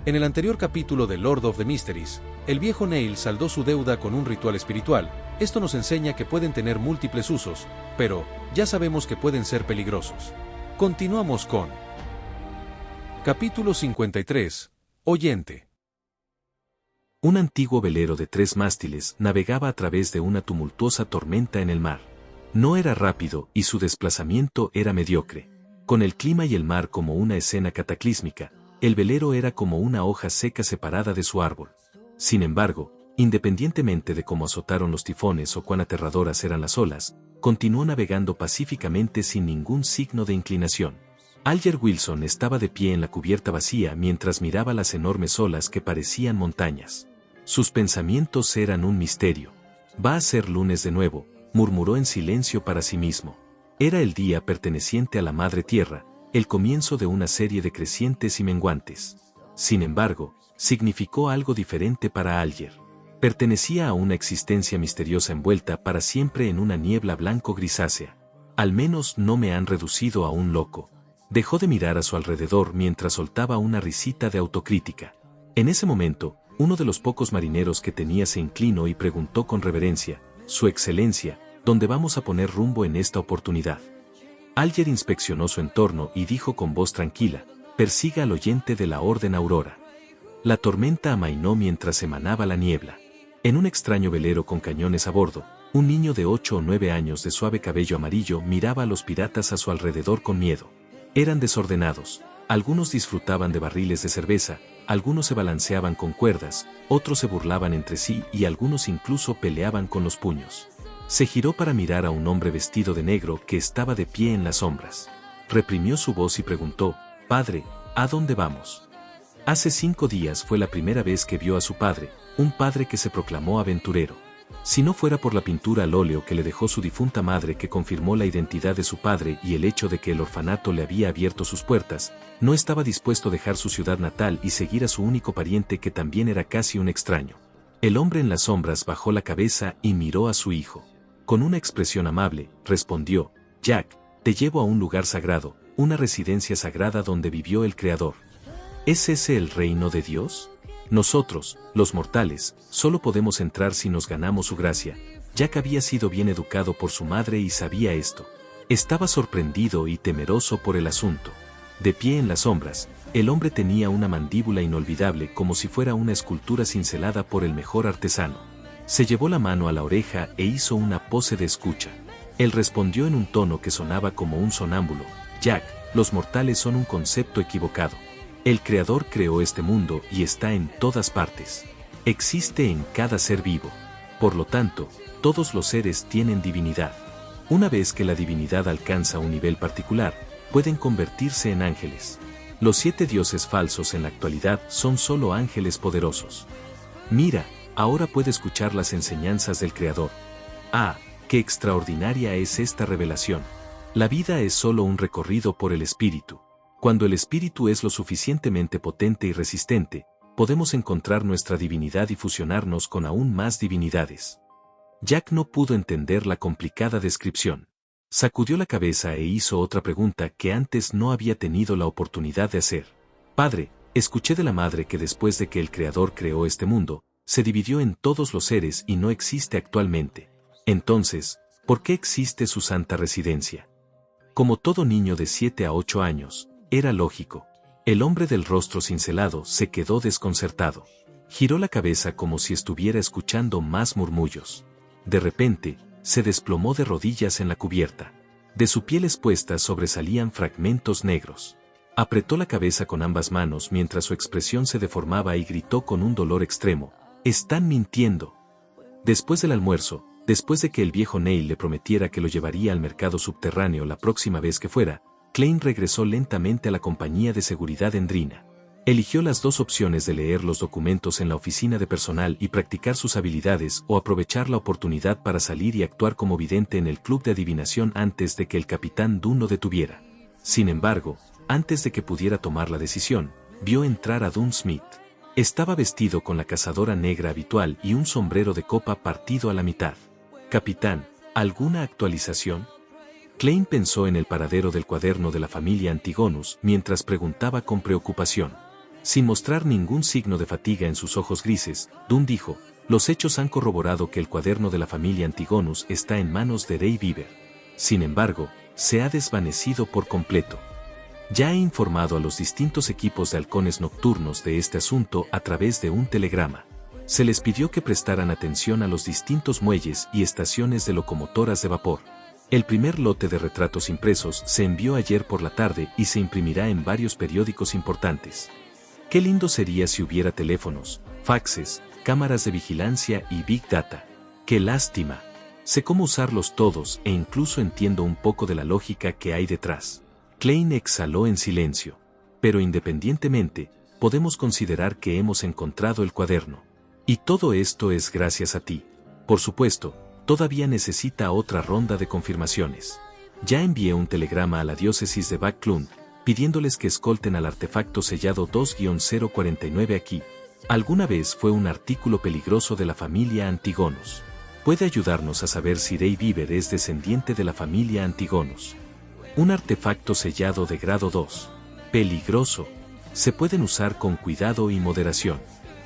En el anterior capítulo de Lord of the Mysteries, el viejo Neil saldó su deuda con un ritual espiritual. Esto nos enseña que pueden tener múltiples usos, pero ya sabemos que pueden ser peligrosos. Continuamos con Capítulo 53. Oyente. Un antiguo velero de 3 mástiles navegaba a través de una tumultuosa tormenta en el mar. No era rápido y su desplazamiento era mediocre. Con el clima y el mar como una escena cataclísmica, el velero era como una hoja seca separada de su árbol. Sin embargo, independientemente de cómo azotaron los tifones o cuán aterradoras eran las olas, continuó navegando pacíficamente sin ningún signo de inclinación. Alger Wilson estaba de pie en la cubierta vacía mientras miraba las enormes olas que parecían montañas. Sus pensamientos eran un misterio. «Va a ser lunes de nuevo», murmuró en silencio para sí mismo. Era el día perteneciente a la Madre Tierra, el comienzo de una serie de crecientes y menguantes. Sin embargo, significó algo diferente para Alger. Pertenecía a una existencia misteriosa envuelta para siempre en una niebla blanco-grisácea. Al menos no me han reducido a un loco. Dejó de mirar a su alrededor mientras soltaba una risita de autocrítica. En ese momento, uno de los pocos marineros que tenía se inclinó y preguntó con reverencia: «Su Excelencia, ¿dónde vamos a poner rumbo en esta oportunidad?». Alger inspeccionó su entorno y dijo con voz tranquila: «Persiga al oyente de la Orden Aurora». La tormenta amainó mientras emanaba la niebla. En un extraño velero con cañones a bordo, un niño de 8 o 9 años de suave cabello amarillo miraba a los piratas a su alrededor con miedo. Eran desordenados, algunos disfrutaban de barriles de cerveza, algunos se balanceaban con cuerdas, otros se burlaban entre sí y algunos incluso peleaban con los puños. Se giró para mirar a un hombre vestido de negro que estaba de pie en las sombras. Reprimió su voz y preguntó: «Padre, ¿a dónde vamos?». Hace 5 días fue la primera vez que vio a su padre, un padre que se proclamó aventurero. Si no fuera por la pintura al óleo que le dejó su difunta madre que confirmó la identidad de su padre y el hecho de que el orfanato le había abierto sus puertas, no estaba dispuesto a dejar su ciudad natal y seguir a su único pariente que también era casi un extraño. El hombre en las sombras bajó la cabeza y miró a su hijo. Con una expresión amable, respondió: «Jack, te llevo a un lugar sagrado, una residencia sagrada donde vivió el Creador». ¿Es ese el reino de Dios? Nosotros, los mortales, solo podemos entrar si nos ganamos su gracia. Jack había sido bien educado por su madre y sabía esto. Estaba sorprendido y temeroso por el asunto. De pie en las sombras, el hombre tenía una mandíbula inolvidable como si fuera una escultura cincelada por el mejor artesano. Se llevó la mano a la oreja e hizo una pose de escucha. Él respondió en un tono que sonaba como un sonámbulo: «Jack, los mortales son un concepto equivocado. El Creador creó este mundo y está en todas partes. Existe en cada ser vivo. Por lo tanto, todos los seres tienen divinidad. Una vez que la divinidad alcanza un nivel particular, pueden convertirse en ángeles. Los 7 dioses falsos en la actualidad son solo ángeles poderosos. Mira, ahora puede escuchar las enseñanzas del Creador. Ah, qué extraordinaria es esta revelación. La vida es solo un recorrido por el espíritu. Cuando el espíritu es lo suficientemente potente y resistente, podemos encontrar nuestra divinidad y fusionarnos con aún más divinidades». Jack no pudo entender la complicada descripción. Sacudió la cabeza e hizo otra pregunta que antes no había tenido la oportunidad de hacer. «Padre, escuché de la madre que después de que el Creador creó este mundo, se dividió en todos los seres y no existe actualmente. Entonces, ¿por qué existe su santa residencia?». Como todo niño de 7 a 8 años, era lógico. El hombre del rostro cincelado se quedó desconcertado. Giró la cabeza como si estuviera escuchando más murmullos. De repente, se desplomó de rodillas en la cubierta. De su piel expuesta sobresalían fragmentos negros. Apretó la cabeza con ambas manos mientras su expresión se deformaba y gritó con un dolor extremo: «¡Están mintiendo!». Después del almuerzo, después de que el viejo Neil le prometiera que lo llevaría al mercado subterráneo la próxima vez que fuera, Klein regresó lentamente a la compañía de seguridad Endrina. Eligió las 2 opciones de leer los documentos en la oficina de personal y practicar sus habilidades o aprovechar la oportunidad para salir y actuar como vidente en el club de adivinación antes de que el capitán Dunn lo detuviera. Sin embargo, antes de que pudiera tomar la decisión, vio entrar a Dunn Smith. Estaba vestido con la cazadora negra habitual y un sombrero de copa partido a la mitad. «Capitán, ¿alguna actualización?». Klein pensó en el paradero del cuaderno de la familia Antigonus mientras preguntaba con preocupación. Sin mostrar ningún signo de fatiga en sus ojos grises, Dunn dijo, los hechos han corroborado que el cuaderno de la familia Antigonus está en manos de Ray Bieber. Sin embargo, se ha desvanecido por completo. Ya he informado a los distintos equipos de halcones nocturnos de este asunto a través de un telegrama. Se les pidió que prestaran atención a los distintos muelles y estaciones de locomotoras de vapor. El primer lote de retratos impresos se envió ayer por la tarde y se imprimirá en varios periódicos importantes. Qué lindo sería si hubiera teléfonos, faxes, cámaras de vigilancia y Big Data. ¡Qué lástima! Sé cómo usarlos todos e incluso entiendo un poco de la lógica que hay detrás. Klein exhaló en silencio. Pero independientemente, podemos considerar que hemos encontrado el cuaderno. Y todo esto es gracias a ti. Por supuesto, todavía necesita otra ronda de confirmaciones. Ya envié un telegrama a la diócesis de Backlund, pidiéndoles que escolten al artefacto sellado 2-049 aquí. Alguna vez fue un artículo peligroso de la familia Antigonus. Puede ayudarnos a saber si Ray Bieber es descendiente de la familia Antigonus. Un artefacto sellado de grado 2. Peligroso. Se pueden usar con cuidado y moderación.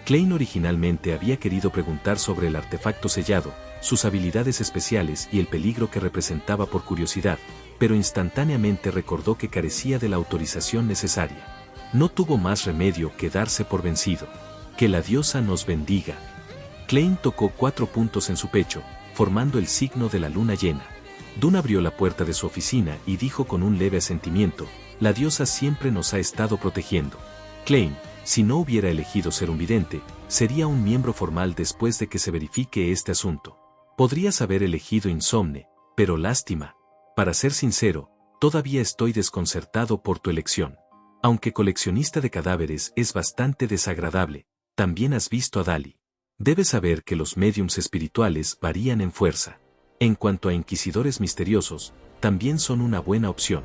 Klein originalmente había querido preguntar sobre el artefacto sellado, sus habilidades especiales y el peligro que representaba por curiosidad, pero instantáneamente recordó que carecía de la autorización necesaria. No tuvo más remedio que darse por vencido. Que la diosa nos bendiga. Klein tocó 4 puntos en su pecho, formando el signo de la luna llena. Dunn abrió la puerta de su oficina y dijo con un leve asentimiento, la diosa siempre nos ha estado protegiendo. Klein, si no hubiera elegido ser un vidente, sería un miembro formal después de que se verifique este asunto. Podrías haber elegido Insomne, pero lástima. Para ser sincero, todavía estoy desconcertado por tu elección. Aunque coleccionista de cadáveres es bastante desagradable, también has visto a Dali. Debes saber que los médiums espirituales varían en fuerza. En cuanto a inquisidores misteriosos, también son una buena opción.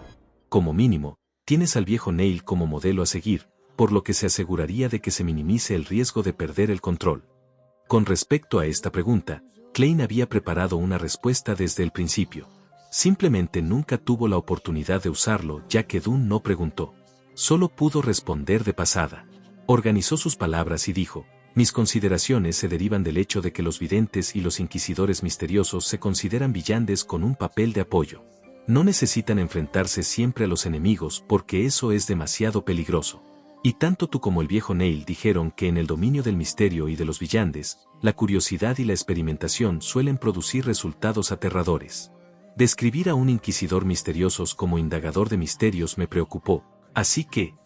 Como mínimo, tienes al viejo Neil como modelo a seguir, por lo que se aseguraría de que se minimice el riesgo de perder el control. Con respecto a esta pregunta, Klein había preparado una respuesta desde el principio. Simplemente nunca tuvo la oportunidad de usarlo ya que Dunn no preguntó. Solo pudo responder de pasada. Organizó sus palabras y dijo, mis consideraciones se derivan del hecho de que los videntes y los inquisidores misteriosos se consideran villanes con un papel de apoyo. No necesitan enfrentarse siempre a los enemigos porque eso es demasiado peligroso. Y tanto tú como el viejo Neil dijeron que en el dominio del misterio y de los villanes, la curiosidad y la experimentación suelen producir resultados aterradores. Describir a un inquisidor misterioso como indagador de misterios me preocupó, así que,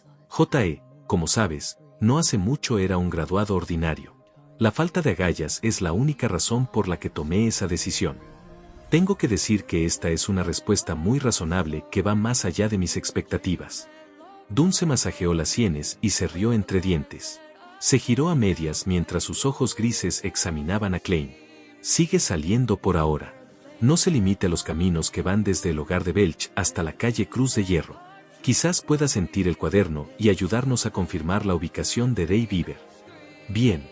como sabes, no hace mucho era un graduado ordinario. La falta de agallas es la única razón por la que tomé esa decisión. Tengo que decir que esta es una respuesta muy razonable que va más allá de mis expectativas. Dunn se masajeó las sienes y se rió entre dientes. Se giró a medias mientras sus ojos grises examinaban a Klein. Sigue saliendo por ahora. No se limite a los caminos que van desde el hogar de Belch hasta la calle Cruz de Hierro. Quizás pueda sentir el cuaderno y ayudarnos a confirmar la ubicación de Ray Bieber. Bien.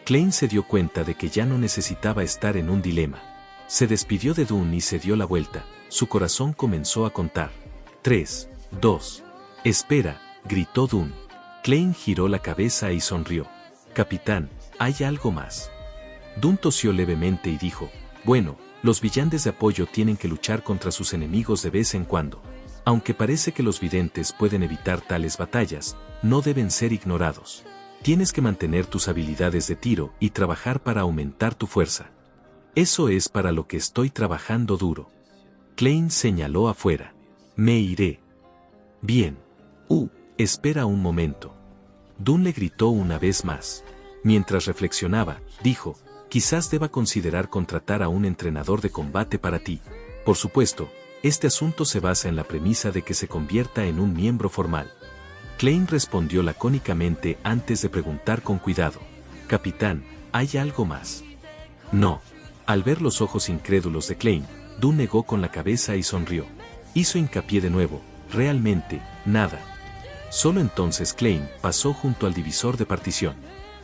Klein se dio cuenta de que ya no necesitaba estar en un dilema. Se despidió de Dunn y se dio la vuelta. Su corazón comenzó a contar. 3, 2. Espera, gritó Dunn. Klein giró la cabeza y sonrió. Capitán, ¿hay algo más? Dunn tosió levemente y dijo, bueno, los villanes de apoyo tienen que luchar contra sus enemigos de vez en cuando. Aunque parece que los videntes pueden evitar tales batallas, no deben ser ignorados. Tienes que mantener tus habilidades de tiro y trabajar para aumentar tu fuerza. Eso es para lo que estoy trabajando duro. Klein señaló afuera. Me iré. Bien. Espera un momento. Dunn le gritó una vez más. Mientras reflexionaba, dijo, quizás deba considerar contratar a un entrenador de combate para ti. Por supuesto, este asunto se basa en la premisa de que se convierta en un miembro formal. Klein respondió lacónicamente antes de preguntar con cuidado. Capitán, ¿hay algo más? No. Al ver los ojos incrédulos de Klein, Dunn negó con la cabeza y sonrió. Hizo hincapié de nuevo, realmente, nada. Solo entonces Klein pasó junto al divisor de partición.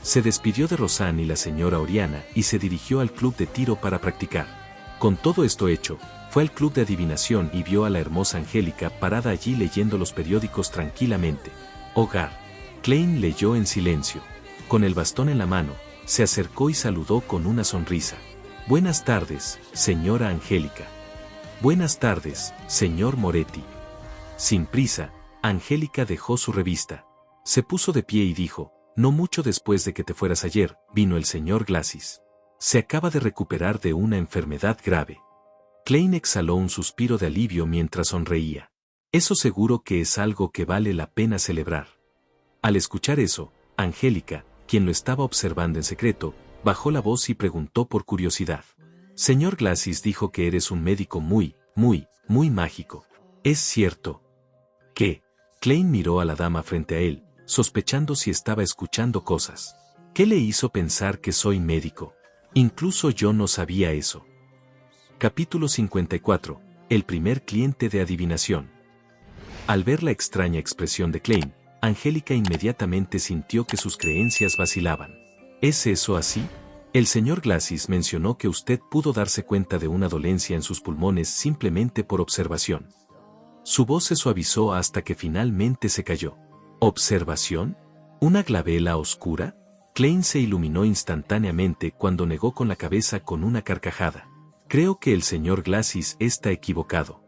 Se despidió de Rosanne y la señora Oriana y se dirigió al club de tiro para practicar. Con todo esto hecho, fue al club de adivinación y vio a la hermosa Angélica parada allí leyendo los periódicos tranquilamente. Hogar. Klein leyó en silencio. Con el bastón en la mano, se acercó y saludó con una sonrisa. Buenas tardes, señora Angélica. Buenas tardes, señor Moretti. Sin prisa, Angélica dejó su revista. Se puso de pie y dijo, no mucho después de que te fueras ayer, vino el señor Glasis. Se acaba de recuperar de una enfermedad grave. Klein exhaló un suspiro de alivio mientras sonreía. Eso seguro que es algo que vale la pena celebrar. Al escuchar eso, Angélica, quien lo estaba observando en secreto, bajó la voz y preguntó por curiosidad. Señor Glasis dijo que eres un médico muy mágico. ¿Es cierto? ¿Qué? Klein miró a la dama frente a él, sospechando si estaba escuchando cosas. ¿Qué le hizo pensar que soy médico? Incluso yo no sabía eso. Capítulo 54. El primer cliente de adivinación. Al ver la extraña expresión de Klein, Angélica inmediatamente sintió que sus creencias vacilaban. ¿Es eso así? El señor Glasis mencionó que usted pudo darse cuenta de una dolencia en sus pulmones simplemente por observación. Su voz se suavizó hasta que finalmente se cayó. ¿Observación? ¿Una glabela oscura? Klein se iluminó instantáneamente cuando negó con la cabeza con una carcajada. Creo que el señor Glasis está equivocado.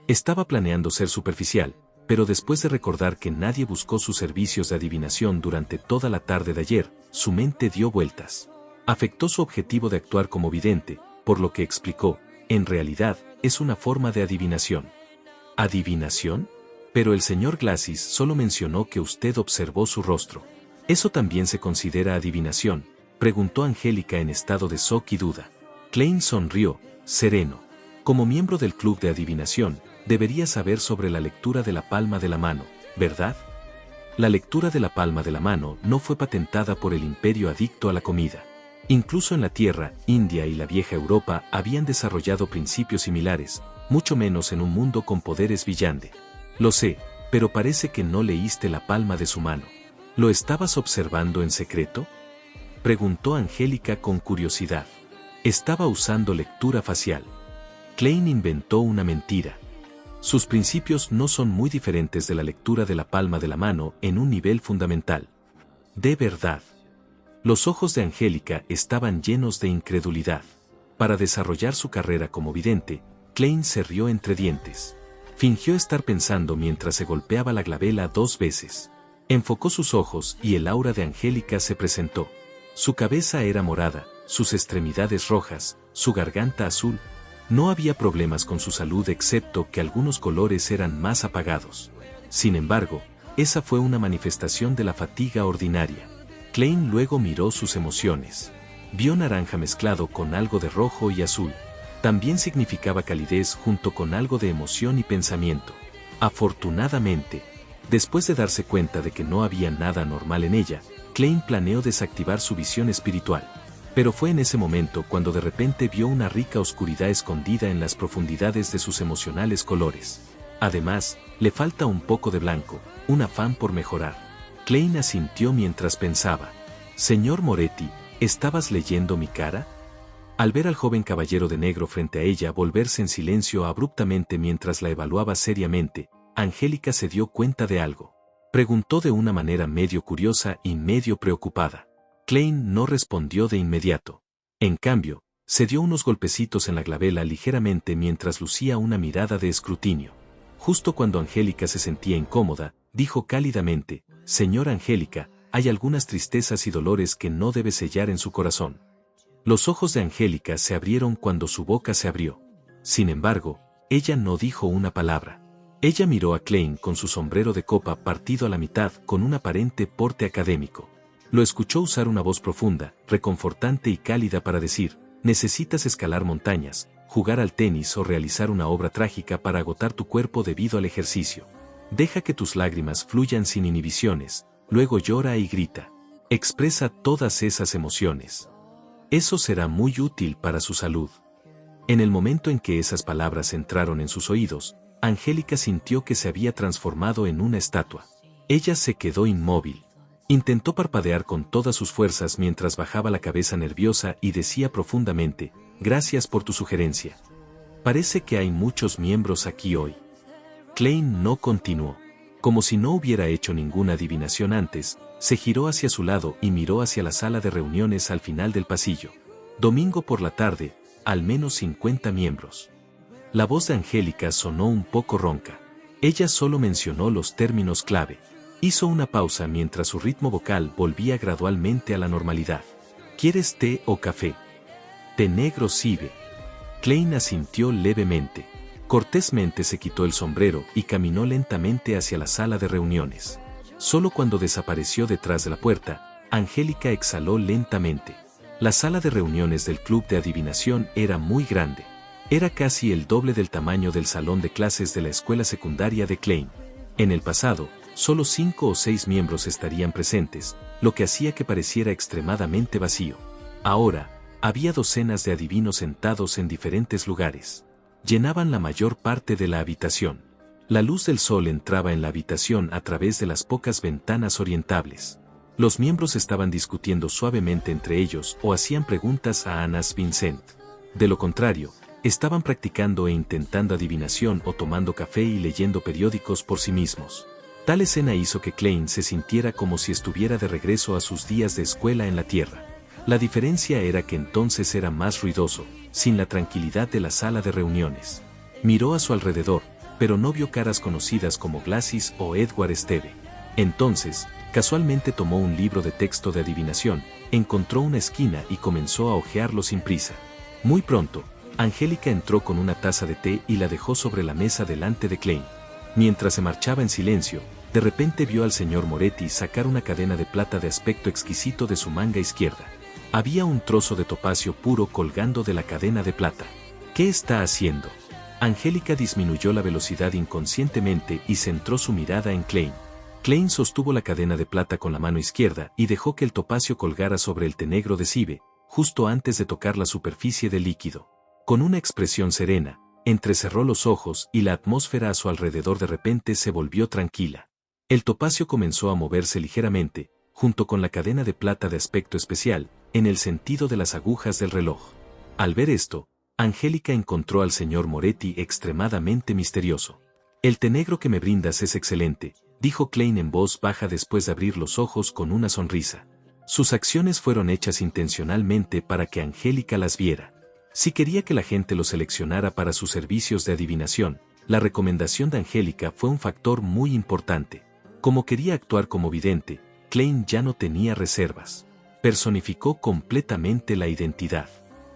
Estaba planeando ser superficial, pero después de recordar que nadie buscó sus servicios de adivinación durante toda la tarde de ayer, su mente dio vueltas. Afectó su objetivo de actuar como vidente, por lo que explicó, en realidad, es una forma de adivinación. ¿Adivinación? Pero el señor Glasis solo mencionó que usted observó su rostro. ¿Eso también se considera adivinación?, preguntó Angélica en estado de shock y duda. Klein sonrió, sereno. Como miembro del club de adivinación, debería saber sobre la lectura de la palma de la mano, ¿verdad? La lectura de la palma de la mano no fue patentada por el imperio adicto a la comida. Incluso en la Tierra, India y la vieja Europa habían desarrollado principios similares, mucho menos en un mundo con poderes Villande. Lo sé, pero parece que no leíste la palma de su mano. ¿Lo estabas observando en secreto?, preguntó Angélica con curiosidad. Estaba usando lectura facial. Klein inventó una mentira. Sus principios no son muy diferentes de la lectura de la palma de la mano en un nivel fundamental. De verdad. Los ojos de Angélica estaban llenos de incredulidad. Para desarrollar su carrera como vidente, Klein se rió entre dientes. Fingió estar pensando mientras se golpeaba la glabela 2 veces. Enfocó sus ojos y el aura de Angélica se presentó. Su cabeza era morada, sus extremidades rojas, su garganta azul. No había problemas con su salud excepto que algunos colores eran más apagados. Sin embargo, esa fue una manifestación de la fatiga ordinaria. Klein luego miró sus emociones. Vio naranja mezclado con algo de rojo y azul. También significaba calidez junto con algo de emoción y pensamiento. Afortunadamente, después de darse cuenta de que no había nada normal en ella, Klein planeó desactivar su visión espiritual. Pero fue en ese momento cuando de repente vio una rica oscuridad escondida en las profundidades de sus emocionales colores. Además, le falta un poco de blanco, un afán por mejorar. Klein asintió mientras pensaba. Señor Moretti, ¿estabas leyendo mi cara? Al ver al joven caballero de negro frente a ella volverse en silencio abruptamente mientras la evaluaba seriamente, Angélica se dio cuenta de algo. Preguntó de una manera medio curiosa y medio preocupada. Klein no respondió de inmediato. En cambio, se dio unos golpecitos en la glabela ligeramente mientras lucía una mirada de escrutinio. Justo cuando Angélica se sentía incómoda, dijo cálidamente, «Señora Angélica, hay algunas tristezas y dolores que no debe sellar en su corazón». Los ojos de Angélica se abrieron cuando su boca se abrió. Sin embargo, ella no dijo una palabra. Ella miró a Klein con su sombrero de copa partido a la mitad con un aparente porte académico. Lo escuchó usar una voz profunda, reconfortante y cálida para decir, necesitas escalar montañas, jugar al tenis o realizar una obra trágica para agotar tu cuerpo debido al ejercicio. Deja que tus lágrimas fluyan sin inhibiciones, luego llora y grita. Expresa todas esas emociones. Eso será muy útil para su salud. En el momento en que esas palabras entraron en sus oídos, Angélica sintió que se había transformado en una estatua. Ella se quedó inmóvil. Intentó parpadear con todas sus fuerzas mientras bajaba la cabeza nerviosa y decía profundamente, «Gracias por tu sugerencia. Parece que hay muchos miembros aquí hoy». Klein no continuó. Como si no hubiera hecho ninguna adivinación antes, se giró hacia su lado y miró hacia la sala de reuniones al final del pasillo. Domingo por la tarde, al menos 50 miembros. La voz de Angélica sonó un poco ronca. Ella solo mencionó los términos clave. Hizo una pausa mientras su ritmo vocal volvía gradualmente a la normalidad. ¿Quieres té o café? Té negro Sibe. Klein asintió levemente. Cortésmente se quitó el sombrero y caminó lentamente hacia la sala de reuniones. Solo cuando desapareció detrás de la puerta, Angélica exhaló lentamente. La sala de reuniones del club de adivinación era muy grande. Era casi el doble del tamaño del salón de clases de la escuela secundaria de Klein. En el pasado, solo 5 o 6 miembros estarían presentes, lo que hacía que pareciera extremadamente vacío. Ahora, había docenas de adivinos sentados en diferentes lugares. Llenaban la mayor parte de la habitación. La luz del sol entraba en la habitación a través de las pocas ventanas orientables. Los miembros estaban discutiendo suavemente entre ellos o hacían preguntas a Anas Vincent. De lo contrario, estaban practicando e intentando adivinación o tomando café y leyendo periódicos por sí mismos. Tal escena hizo que Klein se sintiera como si estuviera de regreso a sus días de escuela en la Tierra. La diferencia era que entonces era más ruidoso, sin la tranquilidad de la sala de reuniones. Miró a su alrededor, pero no vio caras conocidas como Glassis o Edward Steve. Entonces, casualmente tomó un libro de texto de adivinación, encontró una esquina y comenzó a hojearlo sin prisa. Muy pronto, Angélica entró con una taza de té y la dejó sobre la mesa delante de Klein. Mientras se marchaba en silencio, de repente vio al señor Moretti sacar una cadena de plata de aspecto exquisito de su manga izquierda. Había un trozo de topacio puro colgando de la cadena de plata. ¿Qué está haciendo? Angélica disminuyó la velocidad inconscientemente y centró su mirada en Klein. Klein sostuvo la cadena de plata con la mano izquierda y dejó que el topacio colgara sobre el té negro de Sibe, justo antes de tocar la superficie del líquido. Con una expresión serena, entrecerró los ojos y la atmósfera a su alrededor de repente se volvió tranquila. El topacio comenzó a moverse ligeramente, junto con la cadena de plata de aspecto especial, en el sentido de las agujas del reloj. Al ver esto, Angélica encontró al señor Moretti extremadamente misterioso. El té negro que me brindas es excelente, dijo Klein en voz baja después de abrir los ojos con una sonrisa. Sus acciones fueron hechas intencionalmente para que Angélica las viera. Si quería que la gente lo seleccionara para sus servicios de adivinación, la recomendación de Angélica fue un factor muy importante. Como quería actuar como vidente, Klein ya no tenía reservas. Personificó completamente la identidad.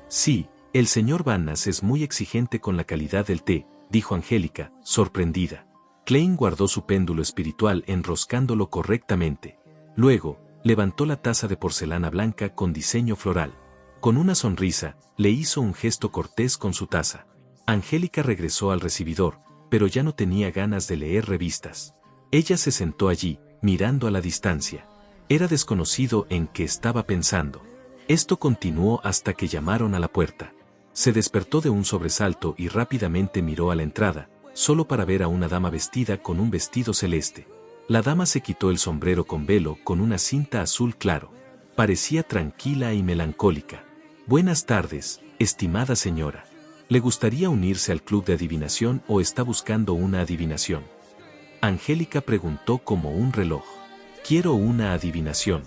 Sí, el señor Vannas es muy exigente con la calidad del té, dijo Angélica, sorprendida. Klein guardó su péndulo espiritual enroscándolo correctamente. Luego, levantó la taza de porcelana blanca con diseño floral. Con una sonrisa, le hizo un gesto cortés con su taza. Angélica regresó al recibidor, pero ya no tenía ganas de leer revistas. Ella se sentó allí, mirando a la distancia. Era desconocido en qué estaba pensando. Esto continuó hasta que llamaron a la puerta. Se despertó de un sobresalto y rápidamente miró a la entrada, solo para ver a una dama vestida con un vestido celeste. La dama se quitó el sombrero con velo con una cinta azul claro. Parecía tranquila y melancólica. Buenas tardes, estimada señora. ¿Le gustaría unirse al club de adivinación o está buscando una adivinación? Angélica preguntó como un reloj. Quiero una adivinación.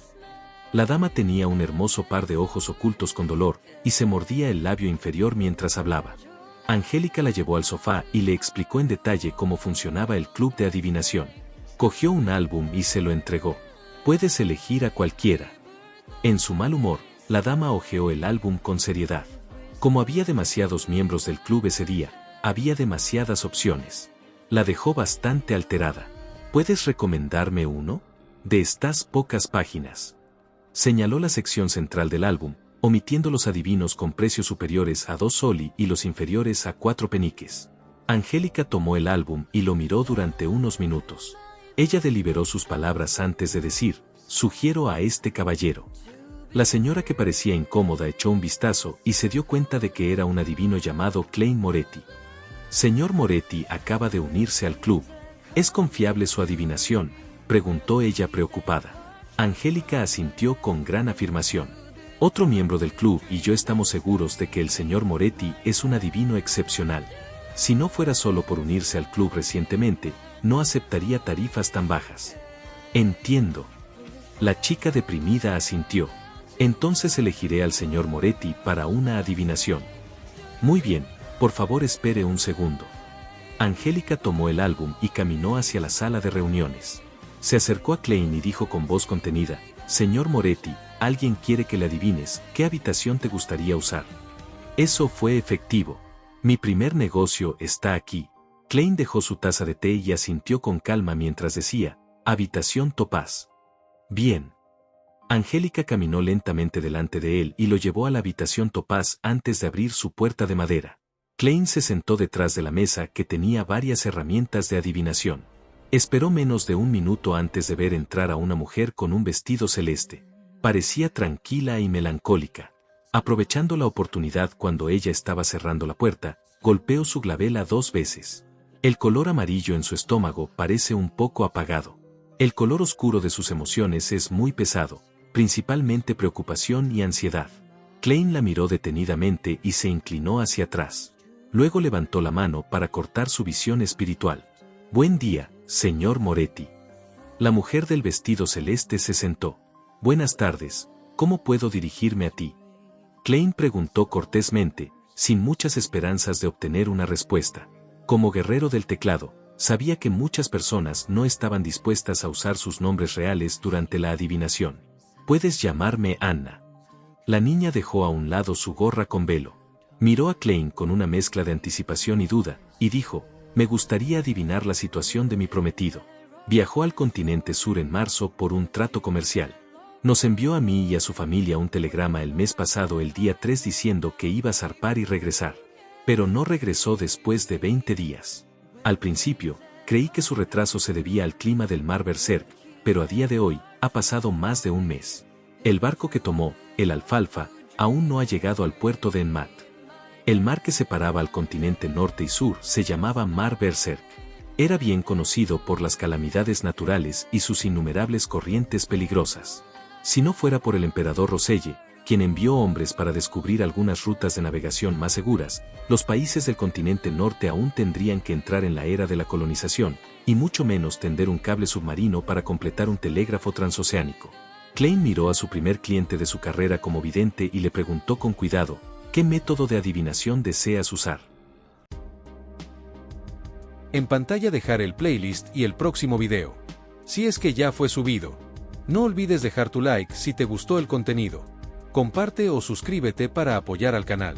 La dama tenía un hermoso par de ojos ocultos con dolor, y se mordía el labio inferior mientras hablaba. Angélica la llevó al sofá y le explicó en detalle cómo funcionaba el club de adivinación. Cogió un álbum y se lo entregó. Puedes elegir a cualquiera. En su mal humor, la dama hojeó el álbum con seriedad. Como había demasiados miembros del club ese día, había demasiadas opciones. La dejó bastante alterada. ¿Puedes recomendarme uno? De estas pocas páginas. Señaló la sección central del álbum, omitiendo los adivinos con precios superiores a 2 soli y los inferiores a 4 peniques. Angélica tomó el álbum y lo miró durante unos minutos. Ella deliberó sus palabras antes de decir, sugiero a este caballero. La señora, que parecía incómoda, echó un vistazo y se dio cuenta de que era un adivino llamado Klein Moretti. Señor Moretti acaba de unirse al club. ¿Es confiable su adivinación?, preguntó ella preocupada. Angélica asintió con gran afirmación. Otro miembro del club y yo estamos seguros de que el señor Moretti es un adivino excepcional. Si no fuera solo por unirse al club recientemente, no aceptaría tarifas tan bajas. Entiendo. La chica deprimida asintió. Entonces elegiré al señor Moretti para una adivinación. Muy bien, por favor espere un segundo. Angélica tomó el álbum y caminó hacia la sala de reuniones. Se acercó a Klein y dijo con voz contenida, «Señor Moretti, alguien quiere que le adivines, ¿qué habitación te gustaría usar?» Eso fue efectivo. Mi primer negocio está aquí. Klein dejó su taza de té y asintió con calma mientras decía, «Habitación Topaz». Bien. Angélica caminó lentamente delante de él y lo llevó a la habitación Topaz antes de abrir su puerta de madera. Klein se sentó detrás de la mesa que tenía varias herramientas de adivinación. Esperó menos de un minuto antes de ver entrar a una mujer con un vestido celeste. Parecía tranquila y melancólica. Aprovechando la oportunidad cuando ella estaba cerrando la puerta, golpeó su glabela 2 veces. El color amarillo en su estómago parece un poco apagado. El color oscuro de sus emociones es muy pesado, principalmente preocupación y ansiedad. Klein la miró detenidamente y se inclinó hacia atrás. Luego levantó la mano para cortar su visión espiritual. «Buen día, señor Moretti». La mujer del vestido celeste se sentó. «Buenas tardes, ¿cómo puedo dirigirme a ti?». Klein preguntó cortésmente, sin muchas esperanzas de obtener una respuesta. Como guerrero del teclado, sabía que muchas personas no estaban dispuestas a usar sus nombres reales durante la adivinación. «Puedes llamarme Anna». La niña dejó a un lado su gorra con velo. Miró a Klein con una mezcla de anticipación y duda, y dijo, «Me gustaría adivinar la situación de mi prometido. Viajó al continente sur en marzo por un trato comercial. Nos envió a mí y a su familia un telegrama el mes pasado el día 3 diciendo que iba a zarpar y regresar. Pero no regresó después de 20 días. Al principio, creí que su retraso se debía al clima del mar Berserk, pero a día de hoy, ha pasado más de un mes. El barco que tomó, el Alfalfa, aún no ha llegado al puerto de Enmat. El mar que separaba al continente norte y sur se llamaba Mar Berserk. Era bien conocido por las calamidades naturales y sus innumerables corrientes peligrosas. Si no fuera por el emperador Roselle, quien envió hombres para descubrir algunas rutas de navegación más seguras, los países del continente norte aún tendrían que entrar en la era de la colonización, y mucho menos tender un cable submarino para completar un telégrafo transoceánico. Klein miró a su primer cliente de su carrera como vidente y le preguntó con cuidado, ¿qué método de adivinación deseas usar? En pantalla dejar el playlist y el próximo video. Si es que ya fue subido. No olvides dejar tu like si te gustó el contenido. Comparte o suscríbete para apoyar al canal.